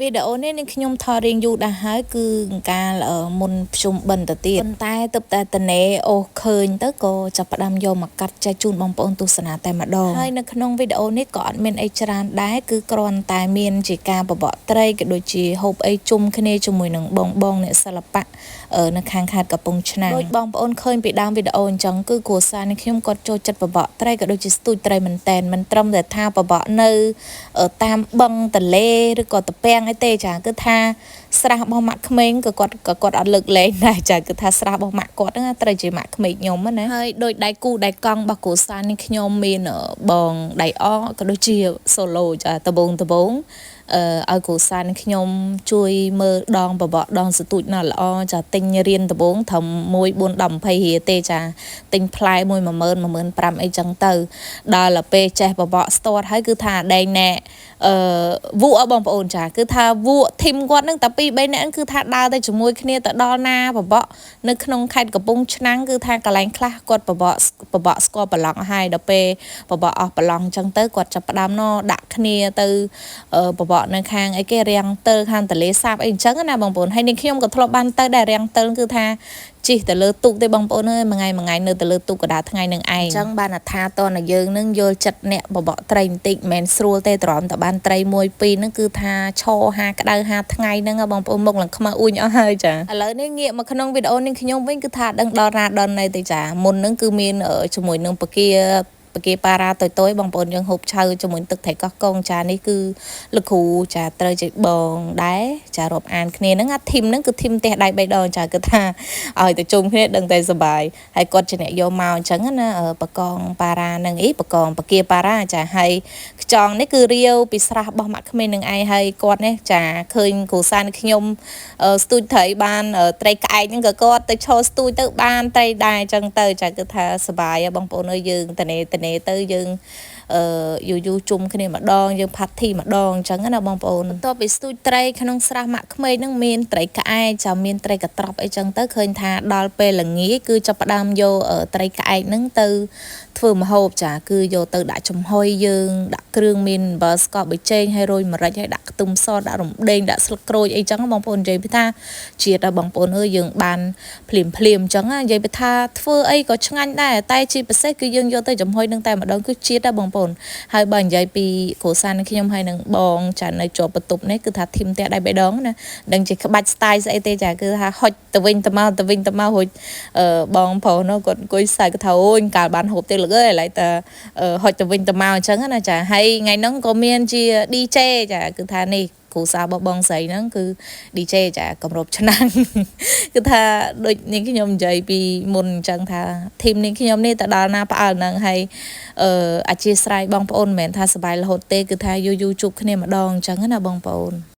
វីដេអូនេះនឹងខ្ញុំថតរៀងយូរដែរហើយគឺការមុនភ្ជុំបិណ្ឌទៅទៀតប៉ុន្តែទើបតែតនេអូឃើញទៅក៏ចាប់ផ្ដើមយកមកកាត់ចែកជូនបងប្អូនទស្សនាតែម្ដងហើយនៅក្នុងវីដេអូនេះក៏អត់មានអីច្រើនដែរគឺគ្រាន់តែមានជាការបបកត្រីក៏ដូចជាហូបអីជុំគ្នាជាមួយនឹងបងអ្នកសិល្បៈនៅខាងខេត្តកំពង់ឆ្នាំងដូចបងប្អូនឃើញពីដើមវីដេអូអញ្ចឹងគឺគ្រួសារនេះខ្ញុំគាត់ចូលចិត្តបបកត្រីក៏ដូចជាស្ទូចត្រីមែនតែនមិនត្រឹមតែថាបបកនៅតាមបឹងទលេឬក៏ត្រពាំងអីទេចាគឺថាស្រះរបស់ម៉ាក់ក្មេងក៏គាត់អត់លើកលែងដែរចាគឺថាស្រះរបស់ម៉ាក់គាត់ហ្នឹងត្រូវជាម៉ាក់ក្មេងខ្ញុំណាហើយដោយដៃគូដៃកង់របស់គ្រួសារនេះខ្ញុំមានបងដៃអក៏ដូចជា solo ចាដបងឲ្យគ្រូសាស្ត្រខ្ញុំជួយមើលដងបបកដងសទូចណាល្អចាទិញរៀនដំបងត្រឹម1 4 10 20រៀលទេចាទិញផ្លែ1 10000 15000អីចឹងទៅដល់ពេលចេះបបកស្ទាត់ហើយគឺថាដែងណែវក់បងប្អូនចាគឺថាវក់ធីមគាត់នឹងតែ2 3នាក់គឺថាដើរទៅជាមួយគ្នាទៅដល់ណាបបកនៅក្នុងខេត្តកំពង់ឆ្នាំងគឺថាកន្លែងខ្លះគាត់បបកស្គាល់ប្រឡងហើយដល់ពេលបបកអស់ប្រឡងចឹងទៅគាត់ចាប់ផ្ដើមដាក់គ្នាទៅបបកនៅខាងអីគេរាំងទិលខាងទលេសាបអីអញ្ចឹងណាបងប្អូនហើយនេះខ្ញុំក៏ធ្លាប់បានទៅដែររាំងទិលគឺថាជិះទៅលើទូកទេបងប្អូនអើយមួយថ្ងៃនៅទៅលើទូកកណ្ដាលថ្ងៃនឹងឯងអញ្ចឹងបានថាតនយើងនឹងយល់ចិត្តអ្នកបបកត្រីបន្តិចមិនមែនស្រួលទេទ្រាំតែបានត្រី1 2ហ្នឹងគឺថាឈរហាក្តៅហាថ្ងៃហ្នឹងបងប្អូនមុខឡើងខ្មៅអ៊ូញអស់ហើយចាឥឡូវនេះងាកមកក្នុងវីដេអូនេះខ្ញុំវិញគឺថាដឹងដល់ណាដល់ណីទេចាមុនហ្នឹងគឺមានជាមួយនឹងបកាប៉ារ៉ាតូចបងប្អូនយើងហូបឆៅជាមួយទឹកត្រីកោះកងចានេះគឺលោកគ្រូចាត្រូវជាបងដែរចារាប់អានគ្នាហ្នឹងអាធីមហ្នឹងគឺធីមផ្ទះដៃ3 ដងចាគឺថាឲ្យទៅជុំគ្នាដឹងតែសុបាយហើយគាត់ជាអ្នកយកមកអញ្ចឹងណាបកងប៉ារ៉ាហ្នឹងបកាប៉ារ៉ាចាហើយខ្ចង់នេះគឺរាវពីស្រះរបស់ម៉ាក់ក្មេងនឹងឯងហើយគាត់នេះចាឃើញគ្រូសានខ្ញុំស្ទូចត្រីបានត្រីក្អែកហ្នឹងក៏គាត់ទៅឈរស្ទូចទៅបានត្រីដែរអញ្ចឹងទៅចាគឺថាសុបាយបងប្អូនអើយយើងតនេទៅយើងយូរជុំគ្នាម្ដងយើងផាត់ធីម្ដងអញ្ចឹងណាបងប្អូនបន្ទាប់ពីស្ទូចត្រីក្នុងស្រះម៉ាក់ក្មេងហ្នឹងមានត្រីក្អែកចាមានត្រីកត្រប់អីចឹងទៅឃើញថាដល់ពេលល្ងាចគឺចាប់ផ្ដើមយកត្រីក្អែកហ្នឹងទៅធ្វើម្ហូបចាគឺយកទៅដាក់ចំហុយយើងដាក់គ្រឿងមានអំបិលស្ករប៊ីចេងហើយរោយម្រេចហើយដាក់ខ្ទឹមសដាក់រំដេងដាក់ស្លឹកក្រូចអីចឹងបងប្អូននិយាយពីថាជាតិដល់បងប្អូនអើយយើងបានភ្លាមអញ្ចឹងនិយាយពីថាធ្វើអីក៏ឆ្ងាញ់ដែរតែជាពិសេសគឺយើងយកទៅចំហុយនឹងតែម្ដងគឺជាតិដែរបងប្អូនហើយបើនិយាយពីគ្រួសារនឹងខ្ញុំហើយនឹងបងចានៅជាប់បន្ទប់នេះគឺថាធីមផ្ទះដៃ3 ដងណាដឹងជាក្បាច់ style ស្អីទេចាគឺថាហុចទៅវិញទៅមករួចបងប្រុសនោះគាត់អង្គុយសើចគាត់ថាអូយកាលបានហូបទេលោកអើយឥឡូវតើហុចទៅវិញទៅមកអញ្ចឹងណាចាហើយថ្ងៃហ្នឹងក៏មានជា DJ ចាគឺថានេះគ្រូសារបស់បងស្រីហ្នឹងគឺ DJ ចាគម្របឆ្នាំងគឺថាដូចនេះខ្ញុំនិយាយពីមុនអញ្ចឹងថាធីមនេះខ្ញុំនេះទៅដល់ណាផ្អើលហ្នឹងហើយអធិស្ឋានបងប្អូនមិនមែនថាសบายរហូតទេគឺថាយូរជួបគ្នាម្ដងអញ្ចឹងណាបងប្អូន